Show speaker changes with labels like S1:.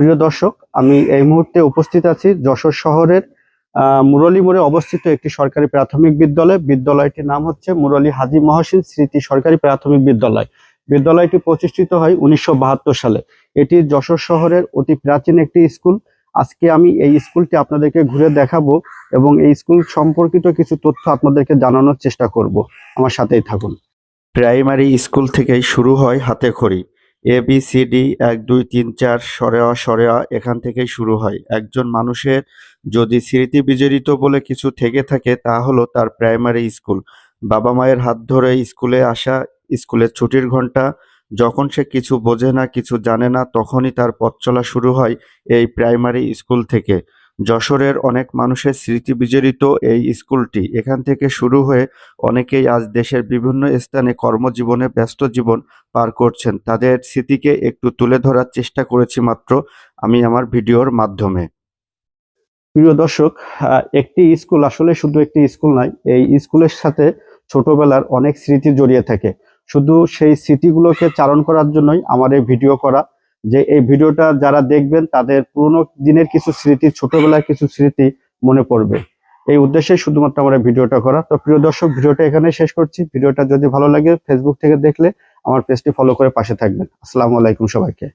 S1: প্রিয় দর্শক, আমি এই মুহূর্তে উপস্থিত আছি যশোর শহরের মুরলী মোড়ে অবস্থিত একটি সরকারি প্রাথমিক বিদ্যালয়। বিদ্যালয়টির নাম হচ্ছে মুরলী হাজী মহসিন স্মৃতি সরকারি প্রাথমিক বিদ্যালয়। বিদ্যালয়টি প্রতিষ্ঠিত হয় 1972 সালে। এটি যশোর শহরের অতি প্রাচীন একটি স্কুল। আজকে আমি এই স্কুলটি আপনাদেরকে ঘুরে দেখাবো এবং এই স্কুল সম্পর্কিত কিছু তথ্য আপনাদেরকে জানানোর চেষ্টা করব। আমার সাথেই থাকুন।
S2: প্রাইমারি স্কুল থেকেই শুরু হয় হাতেখড়ি। ABCD 1 2 3 4 সরেয়া সরেয়া এখান থেকেই শুরু হয়। একজন মানুষের যদি স্মৃতি বিজড়িত বলে কিছু থেকে থাকে তা হলো তার প্রাইমারি স্কুল। বাবা মায়ের হাত ধরে স্কুলে আসা, স্কুলের ছুটির ঘন্টা, যখন সে কিছু বোঝে না কিছু জানে না তখনই তার পথ চলা শুরু হয় এই প্রাইমারি স্কুল থেকে। যশোরের অনেক মানুষের স্মৃতি বিজড়িত এই স্কুলটি। এখান থেকে শুরু হয়ে অনেকেই আজ দেশের বিভিন্ন স্থানে কর্মজীবনে ব্যস্ত জীবন পার করছেন। তাদের স্মৃতিকে একটু তুলে ধরার চেষ্টা করেছি মাত্র আমি আমার ভিডিওর মাধ্যমে।
S1: প্রিয় দর্শক, একটি স্কুল আসলে শুধু একটি স্কুল নয়, এই স্কুলের সাথে ছোটবেলার অনেক স্মৃতি জড়িয়ে থাকে। শুধু সেই স্মৃতিগুলোকে চারণ করার জন্যই আমার এই ভিডিও করা, যে এই ভিডিওটা যারা দেখবেন তাদের পুরনো দিনের কিছু স্মৃতি, ছোটবেলার কিছু স্মৃতি মনে পড়বে। এই উদ্দেশ্যে শুধুমাত্র আমার এই ভিডিওটা করা। তো প্রিয় দর্শক, ভিডিওটা এখানে শেষ করছি। ভিডিওটা যদি ভালো লাগে ফেসবুক থেকে দেখলে আমার পেজটি ফলো করে পাশে থাকবেন। আসসালামু আলাইকুম সবাইকে।